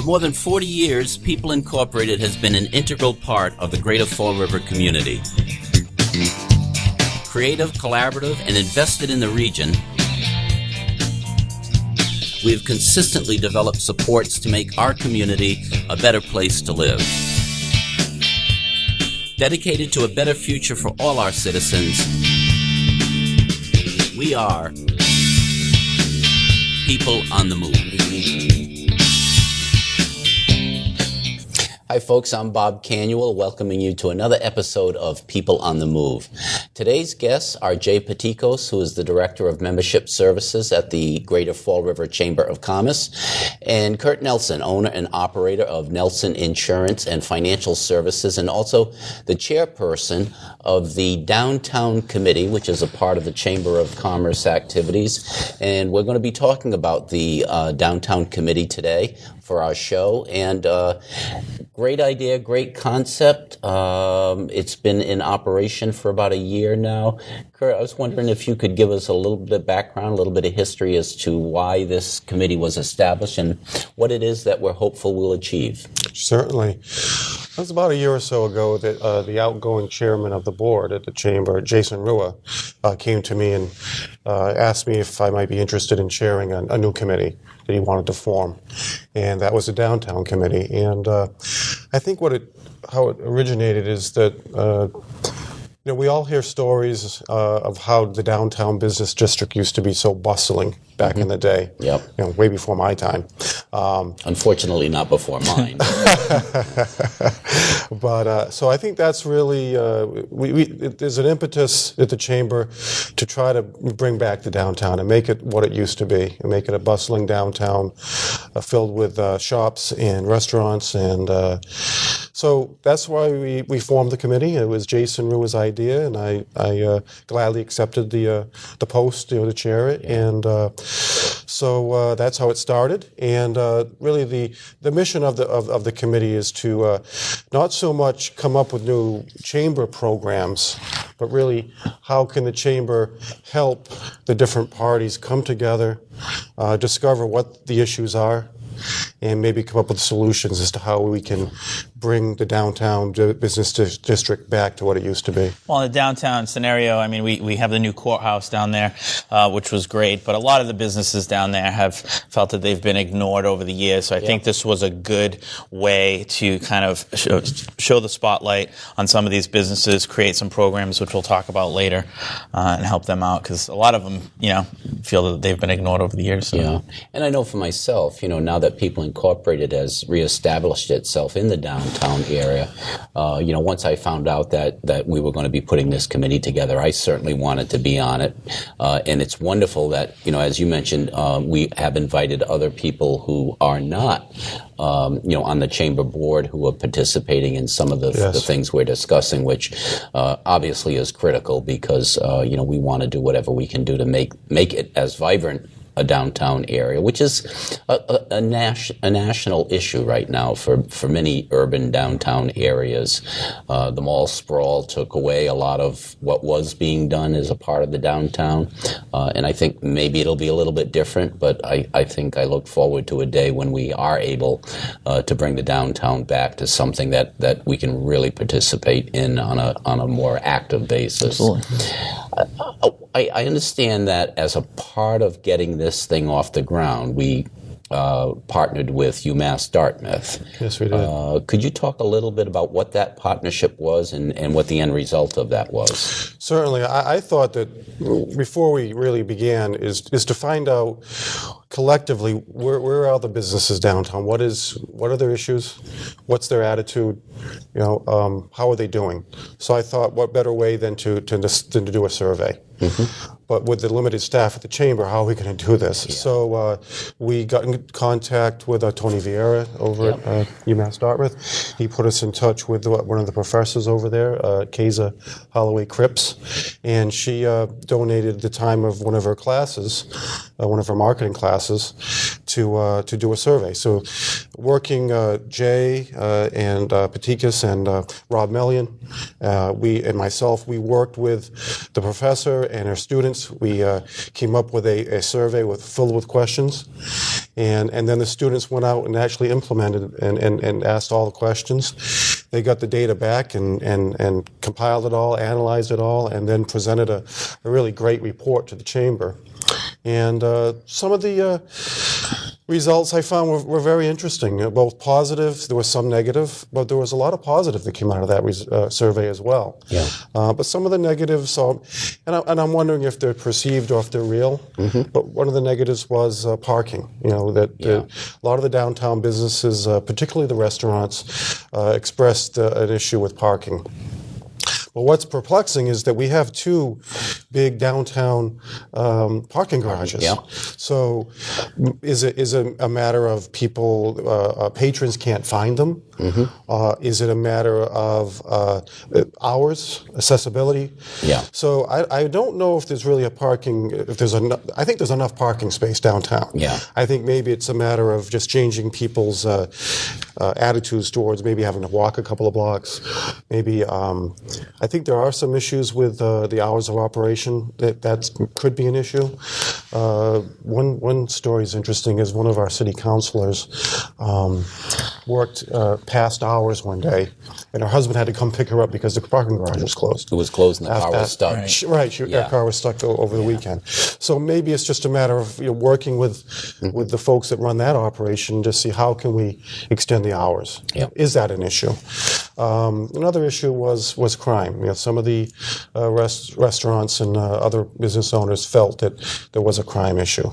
For more than 40 years, People Incorporated has been an integral part of the Greater Fall River community. Creative, collaborative, and invested in the region, we have consistently developed supports to make our community a better place to live. Dedicated to a better future for all our citizens, we are People on the Move. Hi folks, I'm Bob Canuel, welcoming you to another episode of People on the Move. Today's guests are Jay Patikos, who is the Director of Membership Services at the Greater Fall River Chamber of Commerce, and Kurt Nelson, owner and operator of Nelson Insurance and Financial Services, and also the chairperson of the Downtown Committee, which is a part of the Chamber of Commerce activities. And we're going to be talking about the Downtown Committee today for our show. And great idea, great concept. It's been in operation for about a year now. Kurt, I was wondering if you could give us a little bit of background, a little bit of history as to why this committee was established and what it is that we're hopeful we'll achieve. Certainly. It was about a year or so ago that the outgoing chairman of the board at the chamber, Jason Rua, came to me and asked me if I might be interested in chairing a new committee that he wanted to form. And that was the Downtown Committee. And I think how it originated is that we all hear stories of how the downtown business district used to be so bustling back in the day. Yep. Way before my time. Unfortunately, not before mine. But so I think that's really there's an impetus at the chamber to try to bring back the downtown and make it what it used to be, and make it a bustling downtown filled with shops and restaurants, and so that's why we formed the committee. It was Jason Rua's idea, and I gladly accepted the post to chair it, and so that's how it started. And really, the mission of the committee is to not so much come up with new chamber programs, but really how can the chamber help the different parties come together, discover what the issues are, and maybe come up with solutions as to how we can bring the downtown business district back to what it used to be. Well, in the downtown scenario, I mean, we have the new courthouse down there, which was great, but a lot of the businesses down there have felt that they've been ignored over the years, so I think this was a good way to kind of show the spotlight on some of these businesses, create some programs, which we'll talk about later, and help them out, because a lot of them, feel that they've been ignored over the years. So. Yeah, and I know for myself, now that People Incorporated has reestablished itself in the downtown area, once I found out that we were going to be putting this committee together, I certainly wanted to be on it. And it's wonderful that, as you mentioned, we have invited other people who are not, on the chamber board who are participating in some of the things we're discussing, which obviously is critical because, we want to do whatever we can do to make it as vibrant a downtown area, which is a national issue right now for many urban downtown areas. The mall sprawl took away a lot of what was being done as a part of the downtown, and I think maybe it'll be a little bit different, but I think I look forward to a day when we are able to bring the downtown back to something that we can really participate in on a more active basis. Absolutely. I understand that as a part of getting this thing off the ground, we partnered with UMass Dartmouth. Yes, we did. Could you talk a little bit about what that partnership was and what the end result of that was? Certainly. I thought that before we really began is to find out collectively where are the businesses downtown? What are their issues? What's their attitude? How are they doing? So I thought, what better way than to do a survey? Mm-hmm. But with the limited staff at the chamber, how are we going to do this? Yeah. So we got in contact with Tony Vieira over at UMass Dartmouth. He put us in touch with one of the professors over there, Keza Holloway Cripps, and she donated the time of one of her classes, one of her marketing classes, to do a survey. So working Jay and Patikos and Rob Melian, we and myself, we worked with the professor and her students students. We came up with a survey filled with questions, and then the students went out and actually implemented and asked all the questions. They got the data back and compiled it all, analyzed it all, and then presented a really great report to the chamber. And some of the results I found were very interesting, both positive. There was some negative, but there was a lot of positive that came out of that survey as well. Yeah. But some of the negatives, and I'm wondering if they're perceived or if they're real. Mm-hmm. But one of the negatives was parking. A lot of the downtown businesses, particularly the restaurants, expressed an issue with parking. Well, what's perplexing is that we have two big downtown parking garages. Yeah. So is it a matter of people, patrons can't find them? Mm-hmm. Is it a matter of hours, accessibility? Yeah. So I don't know if there's really I think there's enough parking space downtown. Yeah. I think maybe it's a matter of just changing people's attitudes towards maybe having to walk a couple of blocks. Maybe I think there are some issues with the hours of operation that could be an issue. One story is interesting. Is one of our city councilors worked past hours one day, and her husband had to come pick her up because the parking garage was closed. It was closed and the car was stuck. Her car was stuck over the weekend. So maybe it's just a matter of working with the folks that run that operation to see how can we extend the hours. Yep. Is that an issue? Another issue was crime. Some of the restaurants and other business owners felt that there was a crime issue.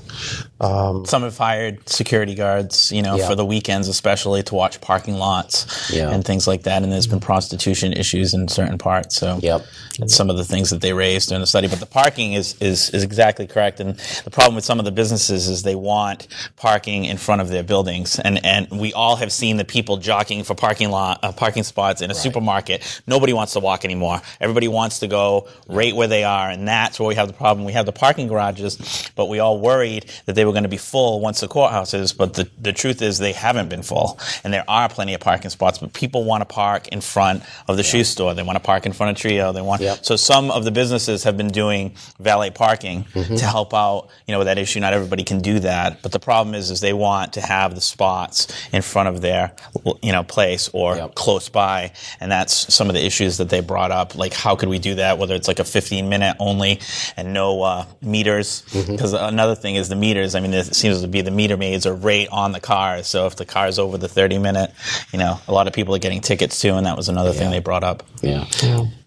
Some have hired security guards, for the weekends especially, to watch parking lots and things like that. And there's been prostitution issues in certain parts. So that's some of the things that they raised during the study. But the parking is exactly correct. And the problem with some of the businesses is they want parking in front of their buildings. And we all have seen the people jockeying for parking spots in a supermarket. Nobody wants to walk anymore. Everybody wants to go right where they are. And that's where we have the problem. We have the parking garages, but we all worried that they were going to be full once the courthouse is. But the truth is they haven't been full. And there are plenty of parking spots, but people want to park in front of the shoe store. They want to park in front of Trio. They want So some of the businesses have been doing valet parking to help out, with that issue. Not everybody can do that, but the problem is they want to have the spots in front of their, place or close by, and that's some of the issues that they brought up. Like, how could we do that? Whether it's like a 15-minute only and no meters, because another thing is the meters. I mean, it seems to be the meter maids are right on the cars. So if the car is over the 30-minute, a lot of people are getting tickets too, and that was another thing they brought up. Yeah.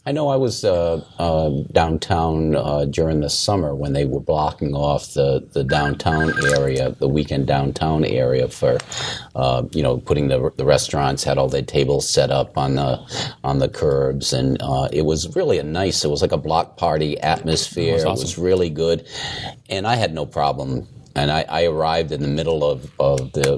I know I was downtown during the summer when they were blocking off the downtown area, the weekend downtown area for, putting the restaurants, had all their tables set up on the curbs, and it was really it was like a block party atmosphere. Awesome. It was really good, and I had no problem. And I arrived in the middle of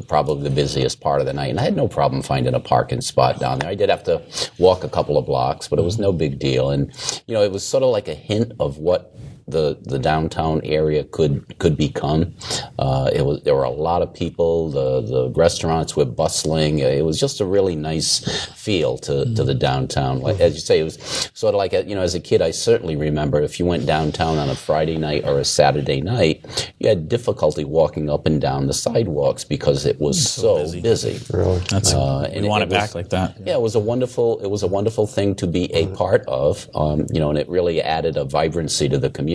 probably the busiest part of the night, and I had no problem finding a parking spot down there. I did have to walk a couple of blocks, but it was no big deal. And, it was sort of like a hint of what the downtown area could become. There were a lot of people. The restaurants were bustling. It was just a really nice feel to the downtown. Like, as you say, it was sort of like as a kid, I certainly remember if you went downtown on a Friday night or a Saturday night, you had difficulty walking up and down the sidewalks because it was so busy. Really, we want it back like that. Yeah, it was a wonderful thing to be a part of. And it really added a vibrancy to the community.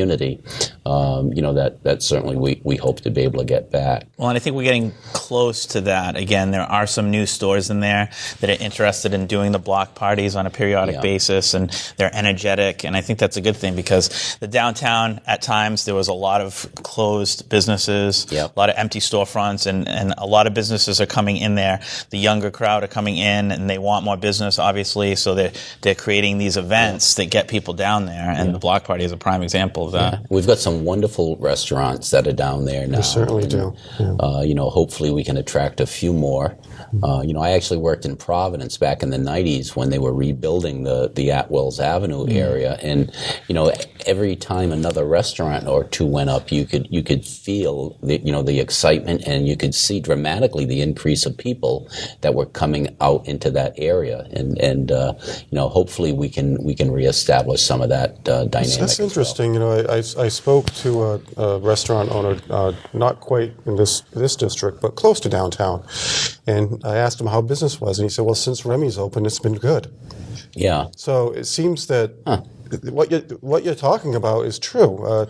That certainly we hope to be able to get back. Well, and I think we're getting close to that. Again, there are some new stores in there that are interested in doing the block parties on a periodic basis, and they're energetic, and I think that's a good thing because the downtown, at times, there was a lot of closed businesses, a lot of empty storefronts, and a lot of businesses are coming in there. The younger crowd are coming in, and they want more business, obviously, so they're creating these events that get people down there, and the block party is a prime example of that. We've got some wonderful restaurants that are down there now. We certainly do. Hopefully we can attract a few more. I actually worked in Providence back in the 90s when they were rebuilding the Atwells Avenue area, and every time another restaurant or two went up, you could feel the excitement, and you could see dramatically the increase of people that were coming out into that area, and hopefully we can reestablish some of that dynamic. That's interesting. I spoke to a restaurant owner, not quite in this district, but close to downtown, and I asked him how business was, and he said, "Well, since Remy's open, it's been good." Yeah. So it seems that what you're talking about is true.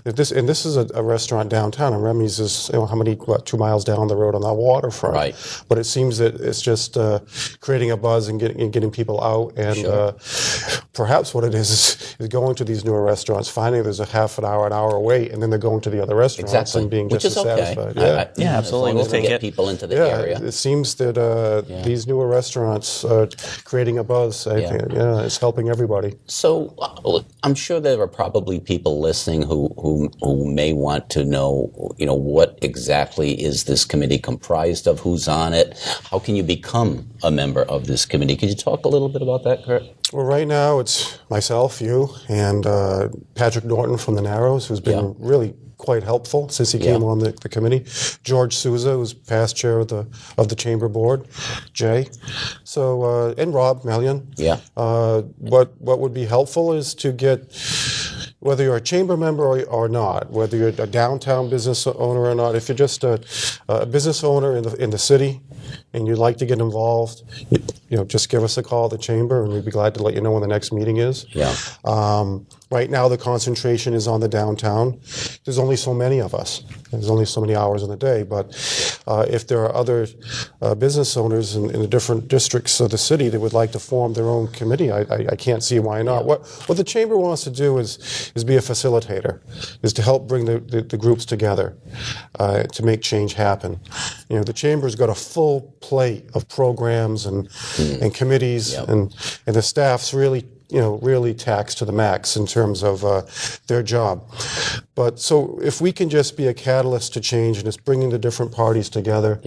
This is a restaurant downtown, and Remy's is how many 2 miles down the road on the waterfront. Right. But it seems that it's just creating a buzz and getting people out, and perhaps what it is going to these newer restaurants, finding there's a half an hour wait, and then they're going to the other restaurants Exactly. and being Which just is as okay. satisfied. Yeah, absolutely. As long We'll as we take get it. people into the Yeah, area. it seems that these newer restaurants are creating a buzz. I think, it's helping everybody. So I'm sure there are probably people listening who may want to know, what exactly is this committee comprised of? Who's on it? How can you become a member of this committee? Could you talk a little bit about that, Kurt? Well, right now it's myself, you, and Patrick Norton from the Narrows, who's been really quite helpful since he came on the committee. George Souza, who's past chair of the chamber board. Jay. So and Rob Melian. Yeah. What would be helpful is to get, whether you're a chamber member or not, whether you're a downtown business owner or not, if you're just a business owner in the city and you'd like to get involved, just give us a call at the chamber, and we'd be glad to let you know when the next meeting is. Yeah. Right now, the concentration is on the downtown. There's only so many of us. There's only so many hours in the day. But if there are other business owners in the different districts of the city that would like to form their own committee, I can't see why not. What the chamber wants to do is be a facilitator, is to help bring the groups together to make change happen. The chamber's got a full plate of programs and committees, and the staff's really taxed to the max in terms of their job. But so if we can just be a catalyst to change, and it's bringing the different parties together,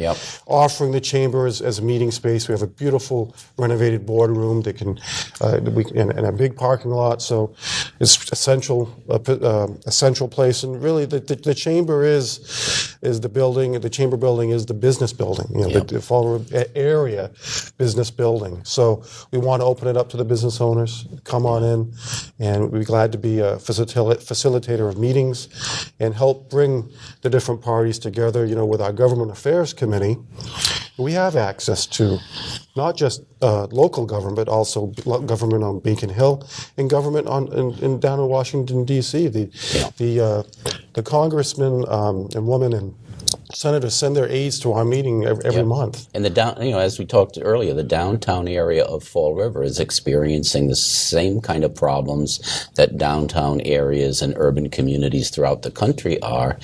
offering the chamber as a meeting space. We have a beautiful renovated boardroom that can, and a big parking lot. So it's a central place. And really, the chamber is the building. The chamber building is the business building. The Fall River area business building. So we want to open it up to the business owners. Come on in, and we'd be glad to be a facilitator of meetings and help bring the different parties together. With our Government Affairs Committee, we have access to not just local government, but also government on Beacon Hill and government down in Washington, D.C. The congressmen and women and senators send their aides to our meeting every month. And as we talked earlier, the downtown area of Fall River is experiencing the same kind of problems that downtown areas and urban communities throughout the country are.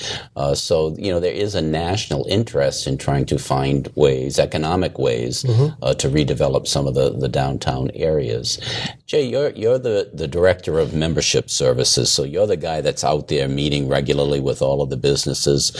So there is a national interest in trying to find ways, economic ways, to redevelop some of the downtown areas. Jay, you're the director of membership services, so you're the guy that's out there meeting regularly with all of the businesses.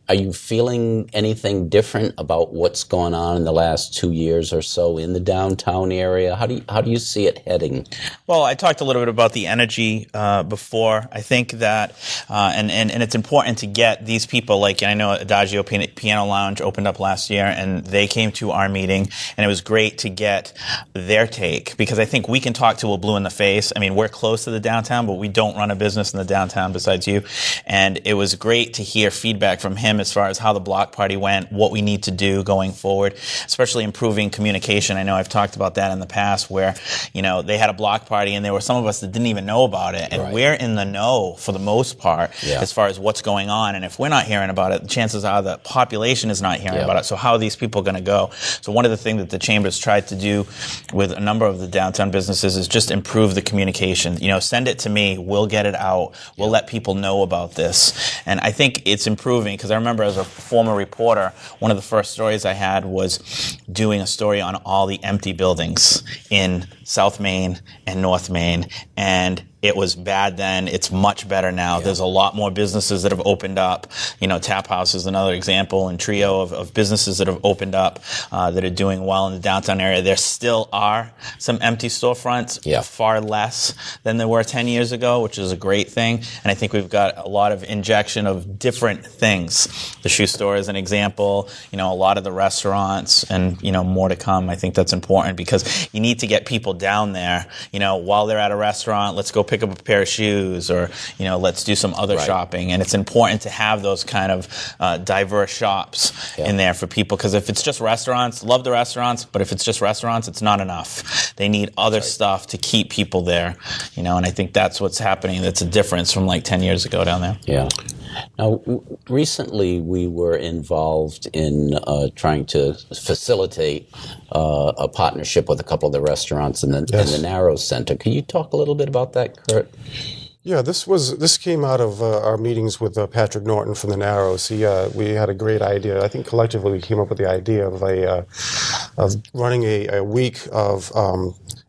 Are you feeling anything different about what's gone on in the last 2 years or so in the downtown area? How do you see it heading? Well, I talked a little bit about the energy before. I think that, and it's important to get these people, like I know Adagio Piano Lounge opened up last year, and they came to our meeting, and it was great to get their take, because I think we can talk till we're blue in the face. I mean, we're close to the downtown, but we don't run a business in the downtown besides you. And it was great to hear feedback from him as far as how the block party went, what we need to do going forward, especially improving communication. I know I've talked about that in the past where, they had a block party and there were some of us that didn't even know about it. And we're in the know for the most part as far as what's going on. And if we're not hearing about it, the chances are the population is not hearing about it. So how are these people going to go? So one of the things that the Chamber's tried to do with a number of the downtown businesses is just improve the communication. Send it to me. We'll get it out. We'll let people know about this. And I think it's improving, because I remember as a former reporter, one of the first stories I had was doing a story on all the empty buildings in South Main and North Main, and it was bad then. It's much better now. There's a lot more businesses that have opened up. Tap House is another example, and trio of businesses that have opened up that are doing well in the downtown area. There still are some empty storefronts, far less than there were 10 years ago, which is a great thing. And I think we've got a lot of injection of different things. The shoe store is an example, a lot of the restaurants, and, more to come. I think that's important, because you need to get people down there, while they're at a restaurant. Let's go pick up a pair of shoes, or let's do some other shopping. And it's important to have those kind of diverse shops in there for people, because if it's just restaurants, love the restaurants, but if it's just restaurants, it's not enough. They need other stuff to keep people there, and I think that's what's happening. That's a difference from like 10 years ago down there. Yeah. Now, recently we were involved in trying to facilitate a partnership with a couple of the restaurants in the Narrows Center. Can you talk a little bit about that, Kurt? Yeah, this came out of our meetings with Patrick Norton from the Narrows. We had a great idea. I think collectively we came up with the idea of running a week of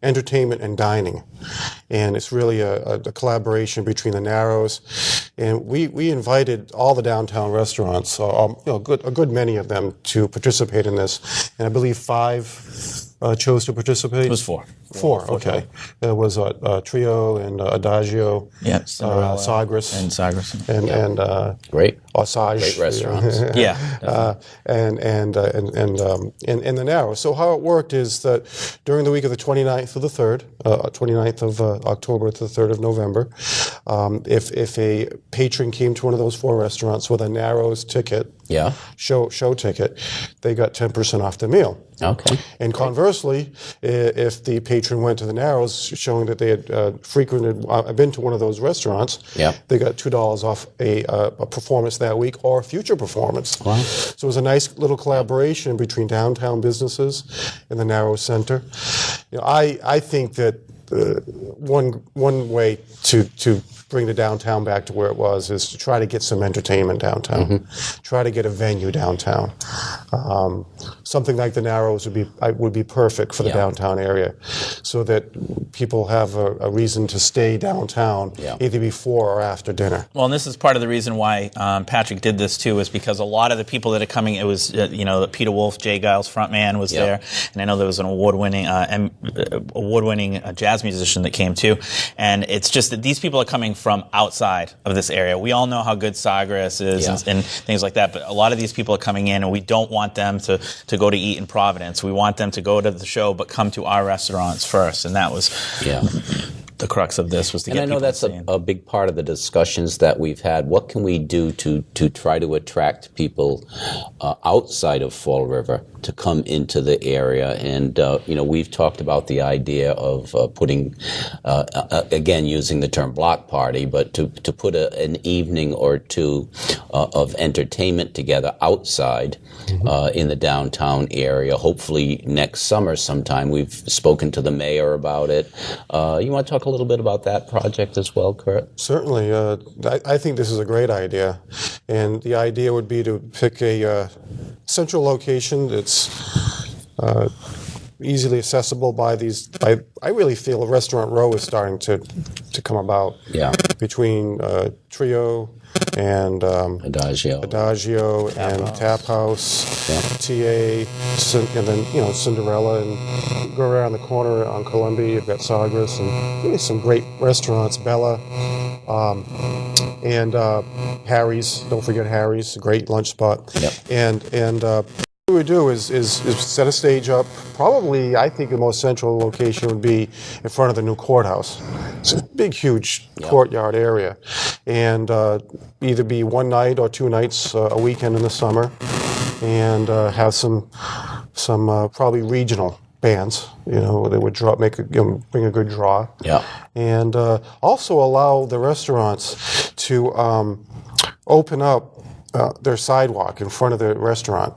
entertainment and dining, and it's really a collaboration between the Narrows, and we invited all the downtown restaurants, a good many of them, to participate in this, and I believe 5 chose to participate. It was 4. 4, okay. There was Trio and Adagio, Sagres, and Sagres, and great Osage, great restaurants. and the Narrows. So how it worked is that during the week of the 29th of the 3rd, 29th of October to the 3rd of November, if a patron came to one of those 4 restaurants with a Narrows ticket, show ticket, they got 10% off the meal. Okay. And conversely, if the patron went to the Narrows showing that they had been to one of those restaurants, they got $2 off a performance that week or a future performance. Wow. So it was a nice little collaboration between downtown businesses and the Narrows Center. I think that one way to bring the downtown back to where it was is to try to get some entertainment downtown, try to get a venue downtown. Something like the Narrows would be perfect for the downtown area, so that people have a reason to stay downtown either before or after dinner. Well, and this is part of the reason why Patrick did this too, is because a lot of the people that are coming, it was Peter Wolf, Jay Giles frontman was there, and I know there was an award-winning jazz musician that came too, and it's just that these people are coming from outside of this area. We all know how good Sagres is and things like that, but a lot of these people are coming in, and we don't want them to go to eat in Providence. We want them to go to the show, but come to our restaurants first, and that was the crux of this, was to get people. And I know that's a big part of the discussions that we've had. What can we do to try to attract people outside of Fall River to come into the area? And we've talked about the idea of putting, again, using the term block party, but to put an evening or two of entertainment together outside in the downtown area. Hopefully next summer sometime. We've spoken to the mayor about it. You want to talk a little bit about that project as well, Kurt? Certainly. I think this is a great idea. And the idea would be to pick a central location that's easily accessible by these. I really feel a restaurant row is starting to come about. Between Trio and Adagio and Tap House, TA, and then Cinderella, and go around the corner on Columbia. You've got Sagres and really some great restaurants, Bella, and Harry's. Don't forget Harry's, a great lunch spot. And what we do is set a stage up. Probably, I think the most central location would be in front of the new courthouse. It's a big, huge courtyard area, and either be one night or 2 nights a weekend in the summer, and have some probably regional bands. They would bring a good draw. And also allow the restaurants to open up their sidewalk in front of the restaurant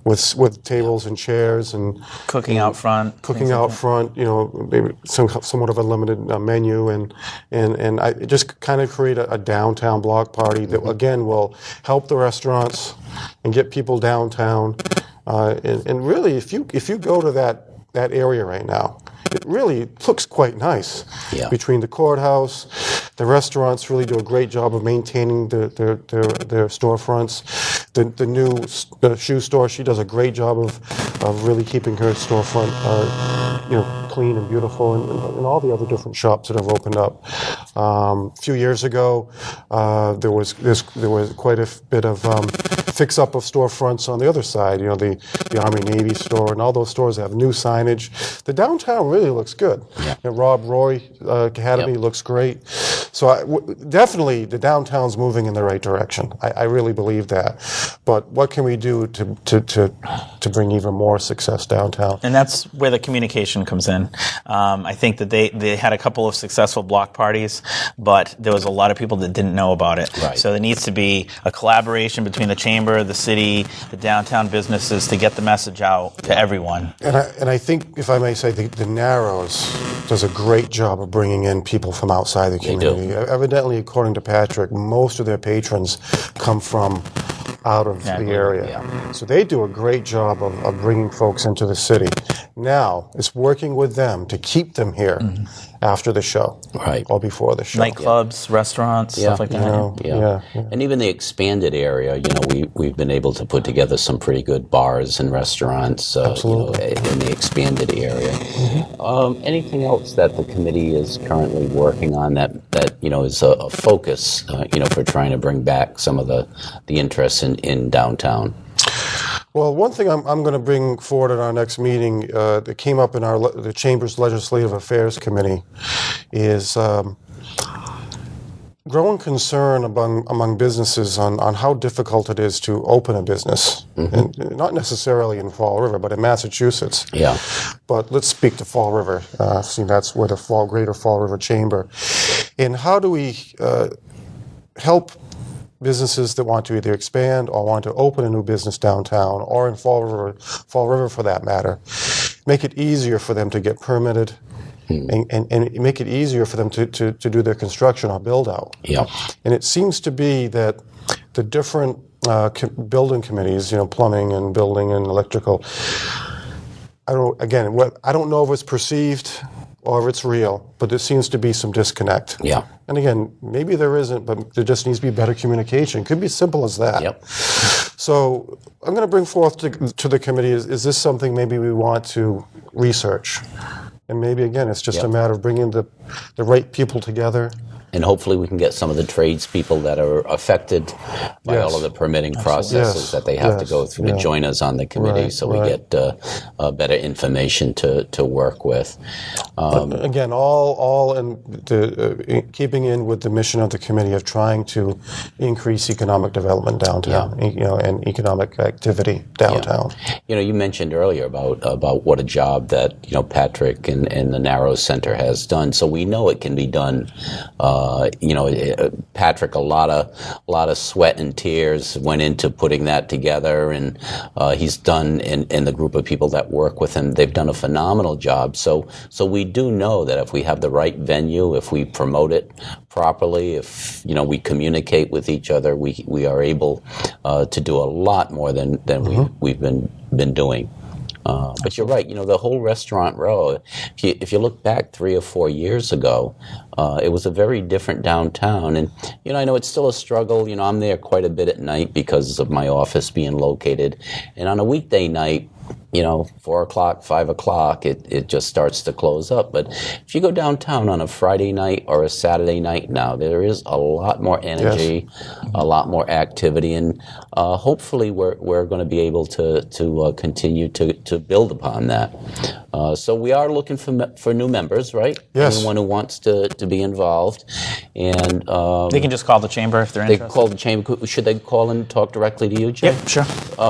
with tables and chairs and cooking out front. Maybe somewhat of a limited menu, and I just kind of create a downtown block party that again will help the restaurants and get people downtown. And really, if you go to that area right now, it really looks quite nice. Between the courthouse, the restaurants really do a great job of maintaining their storefronts. the new shoe store. She does a great job of really keeping her storefront, clean and beautiful, and all the other different shops that have opened up. A few years ago, there was quite a bit of fix up of storefronts on the other side. The Army Navy store and all those stores have new signage. The downtown really looks good. Yeah. And Rob Roy Academy looks great. So definitely the downtown's moving in the right direction. I really believe that. But what can we do to bring even more success downtown? And that's where the communication comes in. I think that they had a couple of successful block parties, but there was a lot of people that didn't know about it. Right. So there needs to be a collaboration between the chamber, the city, the downtown businesses to get the message out to everyone. And I think, if I may say, the Narrows does a great job of bringing in people from outside the community. Evidently, according to Patrick, most of their patrons come from out of the area. Yeah. So they do a great job of bringing folks into the city. Now, it's working with them to keep them here after the show. Right. Or before the show. Nightclubs, restaurants, stuff like that. Yeah. And even the expanded area, we've been able to put together some pretty good bars and restaurants, in the expanded area. Anything else that the committee is currently working on that is a focus, for trying to bring back some of the interest in downtown? Well, one thing I'm going to bring forward at our next meeting that came up in the Chamber's Legislative Affairs Committee is growing concern among businesses on how difficult it is to open a business, and not necessarily in Fall River, but in Massachusetts. Yeah. But let's speak to Fall River. See, that's where the Greater Fall River Chamber. And how do we help businesses that want to either expand or want to open a new business downtown or in Fall River for that matter, make it easier for them to get permitted and make it easier for them to do their construction or build out. Yeah. And it seems to be that the different building committees, plumbing and building and electrical, I don't know if it's perceived or if it's real, but there seems to be some disconnect. Yeah. And again, maybe there isn't, but there just needs to be better communication. It could be simple as that. Yep. So I'm going to bring forth to the committee, is this something maybe we want to research? And maybe, again, it's just a matter of bringing the right people together. And hopefully we can get some of the tradespeople that are affected by all of the permitting processes that they have to go through to join us on the committee, we get better information to work with. Again, all in keeping in with the mission of the committee of trying to increase economic development downtown, and economic activity downtown. You mentioned earlier about what a job that Patrick and the Narrows Center has done. So we know it can be done. Patrick, a lot of sweat and tears went into putting that together, and he's done, and the group of people that work with him, they've done a phenomenal job. So we do know that if we have the right venue, if we promote it properly, if we communicate with each other, we are able to do a lot more than we've been doing. But you're right. The whole restaurant row. If you look back 3 or 4 years ago, it was a very different downtown. And I know it's still a struggle. I'm there quite a bit at night because of my office being located. And on a weekday night, 4 o'clock, 5 o'clock, it just starts to close up. But if you go downtown on a Friday night or a Saturday night now, there is a lot more energy, a lot more activity, and hopefully we're going to be able to continue to build upon that. So we are looking for new members, right? Yes. Anyone who wants to be involved. And They can just call the chamber if they're they interested. call the chamber. Should they call and talk directly to you, Jay? Yep, sure.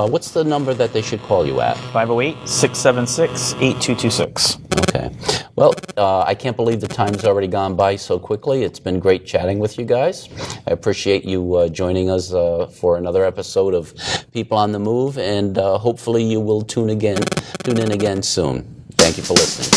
What's the number that they should call you at? 508-676-8226. Okay. Well, I can't believe the time's already gone by so quickly. It's been great chatting with you guys. I appreciate you joining us for another episode of People on the Move, and hopefully you will tune in again soon. Thank you for listening.